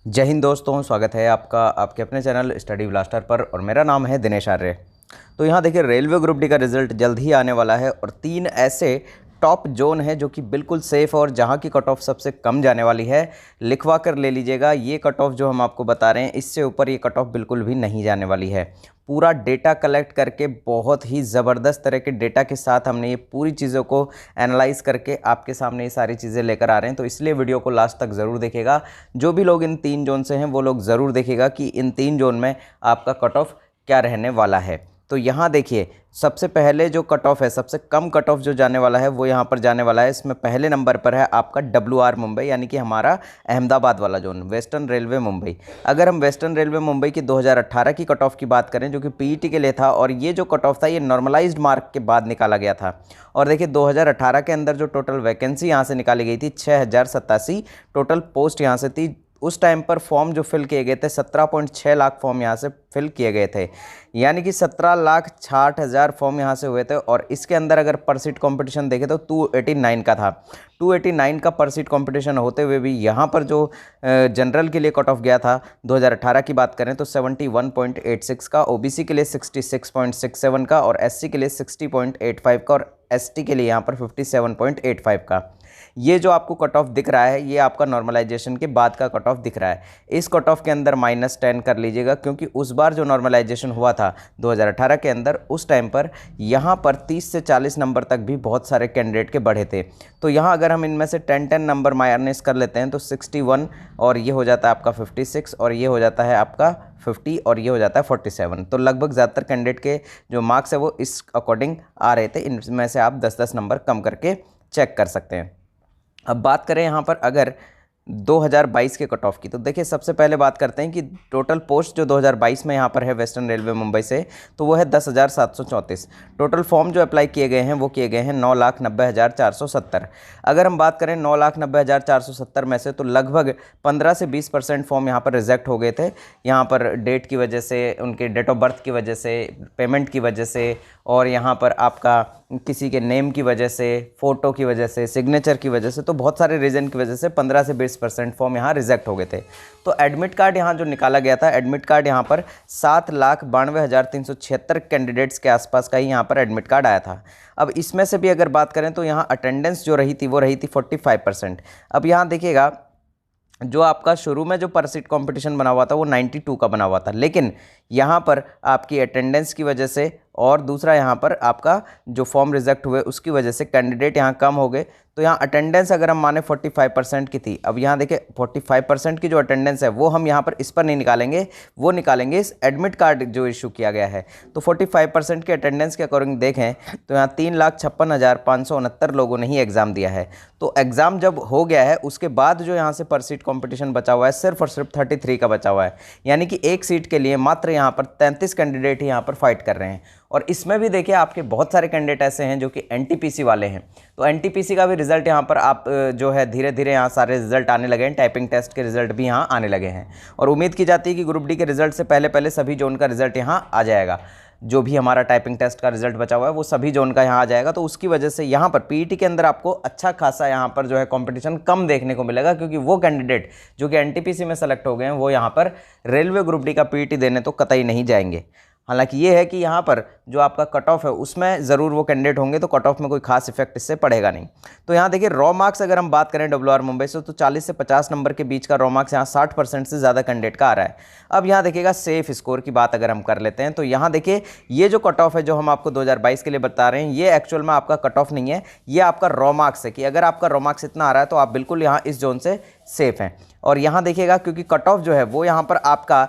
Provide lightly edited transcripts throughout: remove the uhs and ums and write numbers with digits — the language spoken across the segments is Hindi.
जय हिंद दोस्तों, स्वागत है आपका आपके अपने चैनल स्टडी ब्लास्टर पर और मेरा नाम है दिनेश आर्य। तो यहाँ देखिए रेलवे ग्रुप डी का रिजल्ट जल्द ही आने वाला है और 3 ऐसे टॉप जोन है जो कि बिल्कुल सेफ़ और जहाँ की कट ऑफ सबसे कम जाने वाली है। लिखवा कर ले लीजिएगा, ये कट ऑफ जो हम आपको बता रहे हैं इससे ऊपर ये कट ऑफ बिल्कुल भी नहीं जाने वाली है। पूरा डेटा कलेक्ट करके बहुत ही ज़बरदस्त तरह के डेटा के साथ हमने ये पूरी चीज़ों को एनालाइज करके आपके सामने ये सारी चीज़ें लेकर आ रहे हैं। तो इसलिए वीडियो को लास्ट तक ज़रूर देखेगा। जो भी लोग इन 3 जोन से हैं वो लोग ज़रूर देखेगा कि इन 3 जोन में आपका कट ऑफ क्या रहने वाला है। तो यहाँ देखिए सबसे पहले जो कट ऑफ है, सबसे कम कट ऑफ जो जाने वाला है वो यहाँ पर जाने वाला है। इसमें पहले नंबर पर है आपका WR मुंबई, यानी कि हमारा अहमदाबाद वाला जोन, वेस्टर्न रेलवे मुंबई। अगर हम वेस्टर्न रेलवे मुंबई की 2018 की कट ऑफ की बात करें जो कि पीईटी के लिए था, और ये जो कट ऑफ था ये नॉर्मलाइज्ड मार्क के बाद निकाला गया था। और देखिए 2018 के अंदर जो टोटल वैकेंसी यहाँ से निकाली गई थी 6087 टोटल पोस्ट यहाँ से थी। उस टाइम पर फॉर्म जो फिल किए गए थे 17.6 लाख फॉर्म यहाँ से फिल किए गए थे, यानी कि 17,60,000 फॉर्म यहाँ से हुए थे। और इसके अंदर अगर पर सीट कंपटीशन देखें तो 289 का था। 289 का पर सीट कंपटीशन होते हुए भी यहाँ पर जो जनरल के लिए कट ऑफ गया था 2018 की बात करें तो 71.86 का, ओबीसी के लिए 66.67 का, और एससी के लिए 60.85 का, और एसटी के लिए यहाँ पर 57.85 का। ये जो आपको कट ऑफ दिख रहा है ये आपका नॉर्मलाइजेशन के बाद का कट ऑफ दिख रहा है। इस कट ऑफ के अंदर -10 कर लीजिएगा, क्योंकि उस बार जो नॉर्मलाइजेशन हुआ था 2018 के अंदर उस टाइम पर यहाँ पर 30 से 40 नंबर तक भी बहुत सारे कैंडिडेट के बढ़े थे। तो यहाँ अगर हम इनमें से 10 नंबर माइनस कर लेते हैं तो 61, और ये हो जाता है आपका 56, और ये हो जाता है आपका 50, और ये हो जाता है 47। तो लगभग ज़्यादातर कैंडिडेट के जो मार्क्स है वो इस अकॉर्डिंग आ रहे थे। इनमें से आप 10-10 नंबर कम करके चेक कर सकते हैं। अब बात करें यहाँ पर अगर 2022 के कट ऑफ की, तो देखिए सबसे पहले बात करते हैं कि टोटल पोस्ट जो 2022 में यहाँ पर है वेस्टर्न रेलवे मुंबई से, तो वो है 10,734। टोटल फॉर्म जो अप्लाई किए गए हैं वो किए गए हैं 9,90,470। अगर हम बात करें 9,90,470 में से तो लगभग 15 से 20% फॉर्म यहाँ पर रिजेक्ट हो गए थे। यहाँ पर डेट की वजह से, उनके डेट ऑफ बर्थ की वजह से, पेमेंट की वजह से, और यहाँ पर आपका किसी के नेम की वजह से, फ़ोटो की वजह से, सिग्नेचर की वजह से, तो बहुत सारे रीज़न की वजह से 15 से 20% फॉर्म यहाँ रिजेक्ट हो गए थे। तो एडमिट कार्ड यहाँ जो निकाला गया था, एडमिट कार्ड यहाँ पर 7,92,376 कैंडिडेट्स के आसपास का ही यहाँ पर एडमिट कार्ड आया था। अब इसमें से भी अगर बात करें तो यहाँ अटेंडेंस जो रही थी वो रही थी 45%। अब यहाँ देखिएगा जो आपका शुरू में जो पर सीट कॉम्पिटिशन बना हुआ था वो 92 का बना हुआ था, लेकिन यहाँ पर आपकी अटेंडेंस की वजह से और दूसरा यहाँ पर आपका जो फॉर्म रिजेक्ट हुए उसकी वजह से कैंडिडेट यहाँ कम हो गए। तो यहाँ अटेंडेंस अगर हम माने 45% की थी, अब यहाँ देखिए 45% की जो अटेंडेंस है वो हम यहाँ पर इस पर नहीं निकालेंगे, वो निकालेंगे इस एडमिट कार्ड जो इशू किया गया है। तो 45% की अटेंडेंस के अकॉर्डिंग देखें तो यहाँ 3,56,569 लोगों ने ही एग्ज़ाम दिया है। तो एग्ज़ाम जब हो गया है उसके बाद जो यहाँ से पर सीट कॉम्पिटिशन बचा हुआ है सिर्फ और सिर्फ 33 का बचा हुआ है, यानी कि एक सीट के लिए मात्र यहाँ पर 33 कैंडिडेट ही यहाँ पर फाइट कर रहे हैं। और इसमें भी देखिए आपके बहुत सारे कैंडिडेट ऐसे हैं जो कि एनटीपीसी वाले हैं। तो एनटीपीसी का भी रिजल्ट यहाँ पर आप जो है धीरे धीरे यहाँ सारे रिजल्ट आने लगे हैं, टाइपिंग टेस्ट के रिजल्ट भी यहाँ आने लगे हैं। और उम्मीद की जाती है कि ग्रुप डी के रिजल्ट से पहले पहले सभी जोन का रिजल्ट यहाँ आ जाएगा। जो भी हमारा टाइपिंग टेस्ट का रिजल्ट बचा हुआ है वो सभी जोन का यहाँ आ जाएगा। तो उसकी वजह से यहाँ पर पीईटी के अंदर आपको अच्छा खासा यहाँ पर जो है कंपटीशन कम देखने को मिलेगा, क्योंकि वो कैंडिडेट जो कि एनटीपीसी में सेलेक्ट हो गए हैं वो यहाँ पर रेलवे ग्रुप डी का पीईटी देने तो कतई नहीं जाएंगे। हालांकि ये है कि यहाँ पर जो आपका कट ऑफ है उसमें ज़रूर वो कैंडिडेट होंगे, तो कट ऑफ में कोई खास इफेक्ट इससे पड़ेगा नहीं। तो यहाँ देखिए रॉ मार्क्स अगर हम बात करें WR मुंबई से तो 40 से 50 नंबर के बीच का रॉ मार्क्स यहाँ 60% से ज़्यादा कैंडिडेट का आ रहा है। अब यहाँ देखिएगा सेफ स्कोर की बात अगर हम कर लेते हैं तो यहाँ देखिए ये जो कट ऑफ है जो हम आपको 2022 के लिए बता रहे हैं ये एक्चुअल में आपका कट ऑफ नहीं है, ये आपका रॉ मार्क्स है कि अगर आपका रॉ मार्क्स इतना आ रहा है तो आप बिल्कुल यहाँ इस जोन से सेफ हैं। और यहाँ देखिएगा क्योंकि कट ऑफ जो है वो यहाँ पर आपका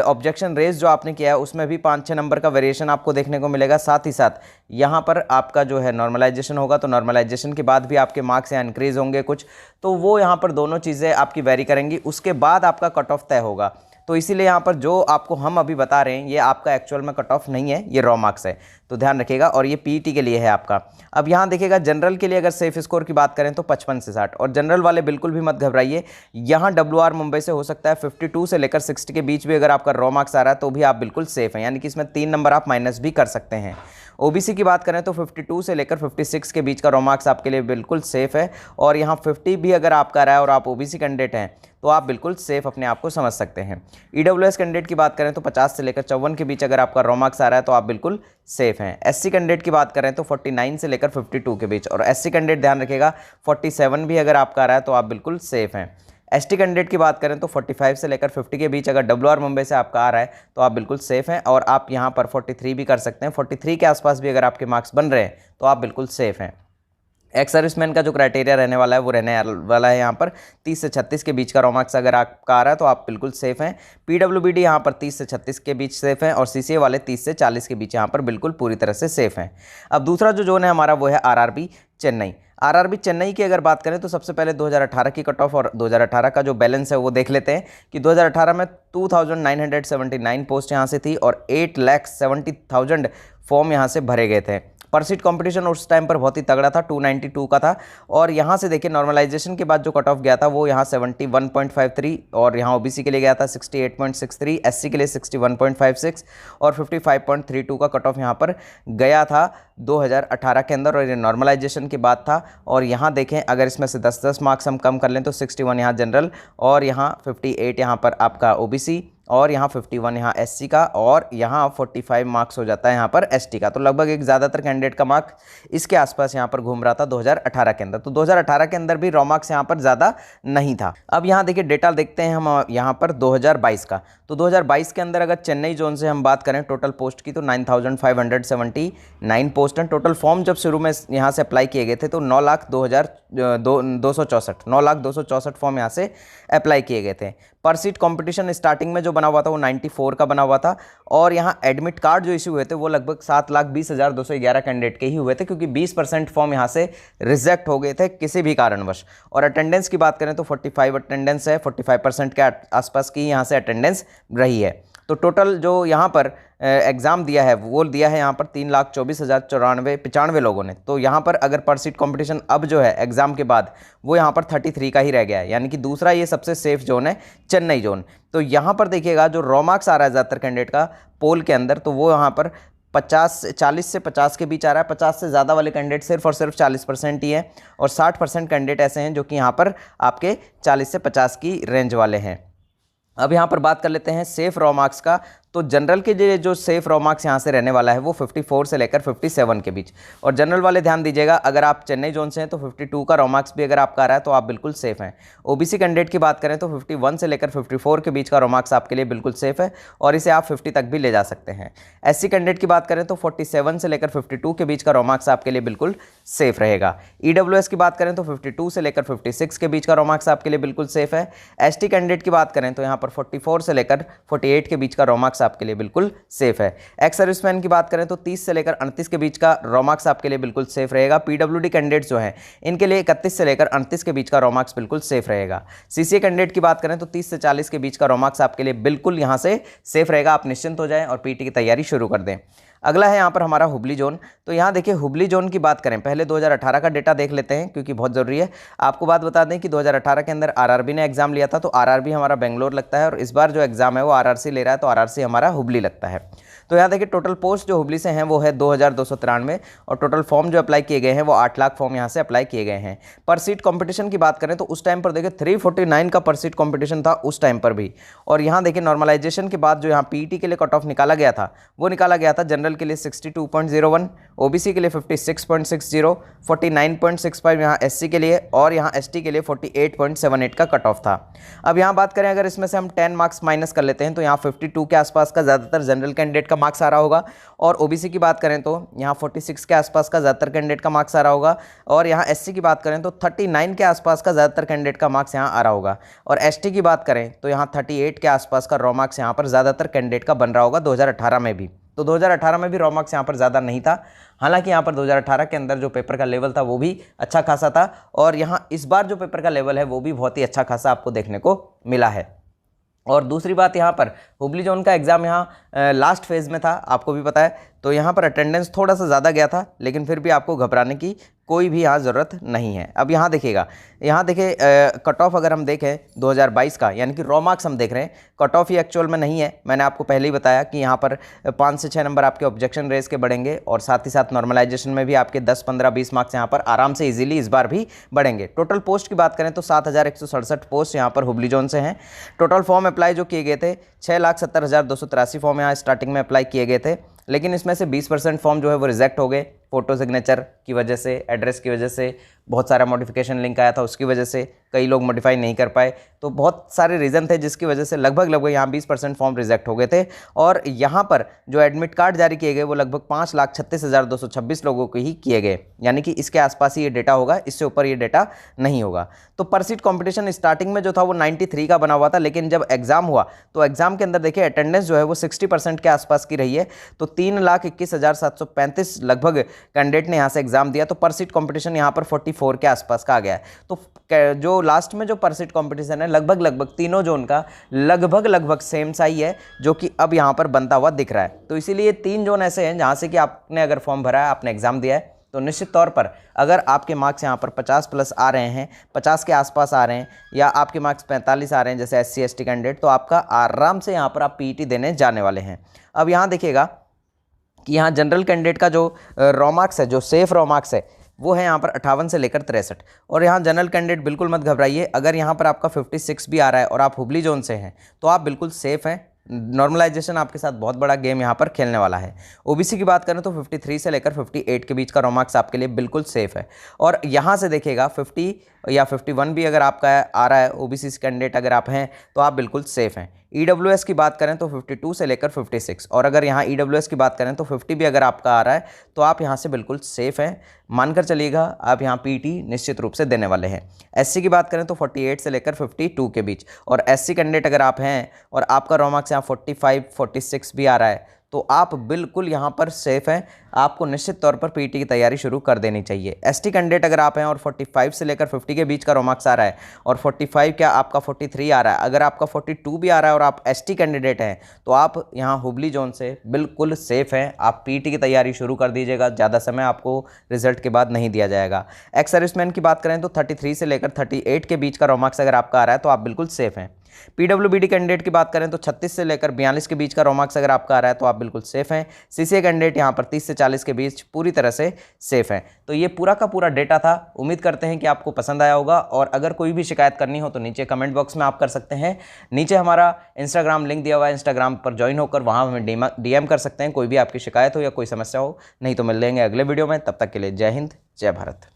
ऑब्जेक्शन रेज जो आपने किया है उसमें भी 5-6 नंबर का वेरिएशन आपको देखने को मिलेगा। साथ ही साथ यहाँ पर आपका जो है नॉर्मलाइजेशन होगा, तो नॉर्मलाइजेशन के बाद भी आपके मार्क्स यहाँ इंक्रीज़ होंगे कुछ, तो वो यहाँ पर दोनों चीज़ें आपकी वेरी करेंगी, उसके बाद आपका कट ऑफ तय होगा। तो इसीलिए यहाँ पर जो आपको हम अभी बता रहे हैं ये आपका एक्चुअल में कट ऑफ नहीं है, ये रॉ मार्क्स है, तो ध्यान रखिएगा। और ये पीईटी के लिए है आपका। अब यहाँ देखिएगा जनरल के लिए अगर सेफ स्कोर की बात करें तो 55 से 60, और जनरल वाले बिल्कुल भी मत घबराइए, यहाँ WR मुंबई से हो सकता है 52 से लेकर 60 के बीच भी अगर आपका रॉ मार्क्स आ रहा है तो भी आप बिल्कुल सेफ हैं, यानी कि इसमें 3 नंबर आप माइनस भी कर सकते हैं। ओबीसी की बात करें तो 52 से लेकर 56 के बीच का रो मार्क्स आपके लिए बिल्कुल सेफ है, और यहाँ 50 भी अगर आपका रहा है और आप ओबीसी कैंडिडेट हैं तो आप बिल्कुल सेफ अपने आप को समझ सकते हैं। ईडब्ल्यूएस कैंडिडेट की बात करें तो 50 से लेकर 54 के बीच अगर आपका रो मार्क्स आ रहा है तो आप बिल्कुल सेफ हैं। एससी कैंडिडेट की बात करें तो 49 से लेकर 52 के बीच, और एससी कैंडिडेट ध्यान रखिएगा 47 भी अगर आपका आ रहा है तो आप बिल्कुल सेफ हैं। एसटी कैंडिडेट की बात करें तो 45 से लेकर 50 के बीच अगर डब्ल्यूआर मुंबई से आपका आ रहा है तो आप बिल्कुल सेफ हैं, और आप यहां पर 43 भी कर सकते हैं। 43 के आसपास भी अगर आपके मार्क्स बन रहे हैं तो आप बिल्कुल सेफ हैं। एक्स सर्विसमैन का जो क्राइटेरिया रहने वाला है वो रहने वाला है यहाँ पर 30 से 36 के बीच का रो मार्क्स अगर आपका आ रहा है तो आप बिल्कुल सेफ हैं। पीडब्ल्यूबीडी यहाँ पर 30 से 36 के बीच सेफ हैं, और सीसीए वाले 30 से 40 के बीच यहाँ पर बिल्कुल पूरी तरह से सेफ हैं। अब दूसरा जो जोन है हमारा वो है आरआरबी चेन्नई। आरआरबी चेन्नई की अगर बात करें तो सबसे पहले 2018 की कट ऑफ और 2018 का जो बैलेंस है वो देख लेते हैं कि 2018 में 2979 पोस्ट यहाँ से थी और 8,70,000 फॉर्म यहाँ से भरे गए थे। पर सीट कंपटीशन उस टाइम पर बहुत ही तगड़ा था, 292 का था, और यहाँ से देखिए नॉर्मलाइजेशन के बाद जो कट ऑफ गया था वो यहाँ 71.53, और यहाँ ओबीसी के लिए गया था 68.63, एससी के लिए 61.56 और 55.32 का कट ऑफ यहाँ पर गया था 2018 के अंदर, और ये नॉर्मलाइजेशन की बात था। और यहाँ देखें अगर इसमें से 10-10 मार्क्स हम कम कर लें तो 61 यहाँ जनरल, और यहाँ 58 यहाँ पर आपका ओबीसी, और यहाँ 51 यहाँ एससी का, और यहाँ 45 मार्क्स हो जाता है यहाँ पर एसटी का। तो लगभग एक ज़्यादातर कैंडिडेट का मार्क्स इसके आसपास यहाँ पर घूम रहा था 2018 के अंदर। तो 2018 के अंदर भी रो मार्क्स यहाँ पर ज़्यादा नहीं था। अब यहाँ देखिए डेटा देखते हैं हम यहाँ पर 2022 का। तो 2022 के अंदर अगर चेन्नई जोन से हम बात करें टोटल पोस्ट की तो 9,579 पोस्ट हैं। टोटल फॉर्म जब शुरू में यहाँ से अप्लाई किए गए थे तो 9,02,264 फॉर्म यहाँ से अप्लाई किए गए थे। पर सीट कंपटीशन स्टार्टिंग में जो बना हुआ था वो 94 का बना हुआ था, और यहाँ एडमिट कार्ड जो इशू हुए थे वो लगभग 7,20,211 कैंडिडेट के ही हुए थे, क्योंकि 20% फॉर्म यहाँ से रिजेक्ट हो गए थे किसी भी कारणवश। और अटेंडेंस की बात करें तो 45 अटेंडेंस है, 45% के आसपास की यहाँ से अटेंडेंस रही है। तो टोटल जो यहाँ पर एग्ज़ाम दिया है वो दिया है यहाँ पर 3,24,95 लोगों ने। तो यहाँ पर अगर पर सीट कंपटीशन अब जो है एग्ज़ाम के बाद वो यहाँ पर 33 का ही रह गया है, यानी कि दूसरा ये सबसे सेफ जोन है चेन्नई जोन। तो यहाँ पर देखिएगा जो रो मार्क्स आ रहा है ज़्यादातर कैंडिडेट का पोल के अंदर, तो वो यहाँ पर 40 से 50 के बीच आ रहा है। 50 से ज़्यादा वाले कैंडिडेट सिर्फ और सिर्फ 40% ही हैं, और 60% कैंडिडेट ऐसे हैं जो कि यहाँ पर आपके 40 से 50 की रेंज वाले हैं। अब यहाँ पर बात कर लेते हैं सेफ रो मार्क्स का। तो जनरल के जो सेफ रो मार्क्स यहाँ से रहने वाला है वो 54 से लेकर 57 के बीच, और जनरल वाले ध्यान दीजिएगा अगर आप चेन्नई जोन से हैं तो 52 का रो मार्क्स भी अगर आपका आ रहा है तो आप बिल्कुल सेफ हैं। ओबीसी कैंडिडेट की बात करें तो 51 से लेकर 54 के बीच का रो मार्क्स आपके लिए बिल्कुल सेफ है, और इसे आप 50 तक भी ले जा सकते हैं। एससी कैंडिडेट की बात करें तो 47 से लेकर 52 के बीच का रो मार्क्स आपके लिए बिल्कुल सेफ रहेगा। ईडब्ल्यूएस की बात करें तो 52 से लेकर 56 के बीच का रो मार्क्स आपके लिए बिल्कुल सेफ है। एसटी कैंडिडेट की बात करें तो यहाँ पर 44 से लेकर 48 के बीच का रो मार्क्स आपके लिए बिल्कुल सेफ है। एक्स सर्विसमैन की बात करें तो 30 से लेकर 38 के बीच का रो मार्क्स आपके लिए बिल्कुल सेफ रहेगा। पीडब्ल्यूडी कैंडिडेट जो हैं इनके लिए 31 से लेकर 38 के बीच का रो मार्क्स बिल्कुल सेफ रहेगा। सीसीए कैंडिडेट की बात करें तो 30 से 40 के बीच का रो मार्क्स आपके लिए बिल्कुल यहां से सेफ रहेगा। आप निश्चिंत हो जाएं और पीटी की तैयारी शुरू कर दें। अगला है यहाँ पर हमारा हुबली जोन। तो यहाँ देखिए हुबली जोन की बात करें, पहले 2018 का डेटा देख लेते हैं क्योंकि बहुत ज़रूरी है। आपको बात बता दें कि 2018 के अंदर आरआरबी ने एग्जाम लिया था, तो आरआरबी हमारा बेंगलोर लगता है, और इस बार जो एग्जाम है वो आरआरसी ले रहा है, तो आरआरसी हमारा हुबली लगता है। तो यहाँ देखिए टोटल पोस्ट जो हुबली से हैं वो है 2,293, और टोटल फॉर्म जो अप्लाई किए गए हैं वो 8 लाख फॉर्म यहाँ से अप्लाई किए गए हैं। पर सीट कंपटीशन की बात करें तो उस टाइम पर देखिए 349 का पर सीट कंपटीशन था उस टाइम पर भी। और यहाँ देखिए नॉर्मलाइजेशन के बाद जो यहाँ पीईटी के लिए कट ऑफ निकाला गया था वो निकाला गया था जनरल के लिए 62.01, ओबीसी के लिए 56.60, 49.65 यहाँ एससी के लिए, और यहाँ एसटी के लिए 48.78 का कट ऑफ था। अब यहाँ बात करें अगर इसमें से हम 10 मार्क्स माइनस कर लेते हैं तो यहाँ 52 के आसपास का ज़्यादातर जनरल कैंडिडेट का मार्क्स आ रहा होगा, और ओबीसी की बात करें तो यहाँ 46 के आसपास का ज़्यादातर कैंडिडेट का मार्क्स आ रहा होगा, और यहाँ एससी की बात करें तो 39 के आसपास का ज़्यादातर कैंडिडेट का मार्क्स यहाँ आ रहा होगा, और एसटी की बात करें तो यहाँ 38 के आसपास का रो मार्क्स यहाँ पर ज़्यादातर कैंडिडेट का बन रहा होगा 2018 में भी। तो 2018 में भी रो मार्क्स यहाँ पर ज़्यादा नहीं था, हालांकि यहाँ पर 2018 के अंदर जो पेपर का लेवल था वो भी अच्छा खासा था, और यहाँ इस बार जो पेपर का लेवल है वो भी बहुत ही अच्छा खासा आपको देखने को मिला है। और दूसरी बात यहाँ पर हुबली जोन का एग्ज़ाम यहाँ लास्ट फेज़ में था, आपको भी पता है। तो यहाँ पर अटेंडेंस थोड़ा सा ज़्यादा गया था, लेकिन फिर भी आपको घबराने की कोई भी यहाँ ज़रूरत नहीं है। अब यहाँ देखिएगा, यहाँ देखिए कट ऑफ अगर हम देखें 2022 का, यानी कि रॉ मार्क्स हम देख रहे हैं, कट ऑफ ही एक्चुअल में नहीं है। मैंने आपको पहले ही बताया कि यहाँ पर 5 से 6 नंबर आपके ऑब्जेक्शन रेस के बढ़ेंगे और साथ ही साथ नॉर्मलाइजेशन में भी आपके 10, 15, 20 मार्क्स यहाँ पर आराम से इजीली इस बार भी बढ़ेंगे। टोटल पोस्ट की बात करें तो 7,167 पोस्ट यहाँ पर हुबली जोन से हैं। टोटल फॉर्म अप्लाई जो किए गए थे 6,70,283 फॉर्म यहाँ स्टार्टिंग में अप्लाई किए गए थे, लेकिन इसमें से 20% फॉर्म जो है वो रिजेक्ट हो गए। फ़ोटो सिग्नेचर की वजह से, एड्रेस की वजह से, बहुत सारा मॉडिफिकेशन लिंक आया था उसकी वजह से कई लोग मॉडिफाई नहीं कर पाए। तो बहुत सारे रीज़न थे जिसकी वजह से लगभग यहाँ 20% फॉर्म रिजेक्ट हो गए थे। और यहाँ पर जो एडमिट कार्ड जारी किए गए वो लगभग 5,36,226 लोगों के ही किए गए, यानी कि इसके आसपास ही ये डेटा होगा, इससे ऊपर ये डेटा नहीं होगा। तो पर सीट कॉम्पिटिशन स्टार्टिंग में जो था वो 93 का बना हुआ था, लेकिन जब एग्जाम हुआ तो एग्जाम के अंदर देखिए अटेंडेंस जो है वो 60% के आसपास की रही है। तो 3,21,735 लगभग कैंडिडेट ने यहाँ से एग्जाम दिया। तो पर सीट कॉम्पिटिशन यहाँ पर 44 के आसपास का आ गया है। तो जो लास्ट में जो पर सीट कॉम्पिटिशन है लगभग तीनों जोन का लगभग सेम सा ही है, जो कि अब यहाँ पर बनता हुआ दिख रहा है। तो इसीलिए 3 जोन ऐसे हैं जहाँ से कि आपने अगर फॉर्म भरा है, आपने एग्जाम दिया है, तो निश्चित तौर पर अगर आपके मार्क्स यहाँ पर 50+ आ रहे हैं, 50 के आसपास आ रहे हैं, या आपके मार्क्स 45 आ रहे हैं जैसे SC ST कैंडिडेट, तो आपका आराम से यहाँ पर आप PET देने जाने वाले हैं। अब यहाँ देखिएगा कि यहाँ जनरल कैंडिडेट का जो रॉ मार्क्स है, जो सेफ रॉ मार्क्स है, वो है यहाँ पर 58 से लेकर 63। और यहाँ जनरल कैंडिडेट बिल्कुल मत घबराइए, अगर यहाँ पर आपका 56 भी आ रहा है और आप हुबली जोन से हैं तो आप बिल्कुल सेफ़ हैं। नॉर्मलाइजेशन आपके साथ बहुत बड़ा गेम यहाँ पर खेलने वाला है। OBC की बात करें तो 53 से लेकर 58 के बीच का रॉ मार्क्स आपके लिए बिल्कुल सेफ़ है। और यहाँ से देखिएगा 50 या 51 भी अगर आपका आ रहा है, OBC कैंडिडेट अगर आप हैं तो आप बिल्कुल सेफ़ हैं। EWS की बात करें तो 52 से लेकर 56, और अगर यहाँ EWS की बात करें तो 50 भी अगर आपका आ रहा है तो आप यहाँ से बिल्कुल सेफ़ हैं। मानकर चलिएगा आप यहाँ PET निश्चित रूप से देने वाले हैं। SC की बात करें तो 48 से लेकर 52 के बीच, और SC कैंडिडेट अगर आप हैं और आपका रॉ मार्क्स यहाँ 45, 46 भी आ रहा है तो आप बिल्कुल यहाँ पर सेफ़ हैं। आपको निश्चित तौर पर PET की तैयारी शुरू कर देनी चाहिए। ST कैंडिडेट अगर आप हैं और 45 से लेकर 50 के बीच का रॉ मार्क्स आ रहा है और 45 क्या आपका 43 आ रहा है, अगर आपका 42 भी आ रहा है और आप ST कैंडिडेट हैं तो आप यहाँ हुबली जोन से बिल्कुल सेफ़ हैं। आप PET की तैयारी शुरू कर दीजिएगा, ज़्यादा समय आपको रिजल्ट के बाद नहीं दिया जाएगा। एक्स सर्विसमैन की बात करें तो 33 से लेकर 38 के बीच का रॉ मार्क्स अगर आपका आ रहा है तो आप बिल्कुल सेफ़ हैं। PWBD कैंडिडेट की बात करें तो 36 से लेकर 42 के बीच का रॉ मार्क्स अगर आपका आ रहा है तो आप बिल्कुल सेफ़ हैं। CCA कैंडिडेट यहाँ पर 30 से 40 के बीच पूरी तरह से सेफ़ हैं। तो ये पूरा का पूरा डेटा था। उम्मीद करते हैं कि आपको पसंद आया होगा, और अगर कोई भी शिकायत करनी हो तो नीचे कमेंट बॉक्स में आप कर सकते हैं। नीचे हमारा इंस्टाग्राम लिंक दिया हुआ है, इंस्टाग्राम पर ज्वाइन होकर वहाँ हमें DM कर सकते हैं, कोई भी आपकी शिकायत हो या कोई समस्या हो। नहीं तो मिल लेंगे अगले वीडियो में, तब तक के लिए जय हिंद, जय भारत।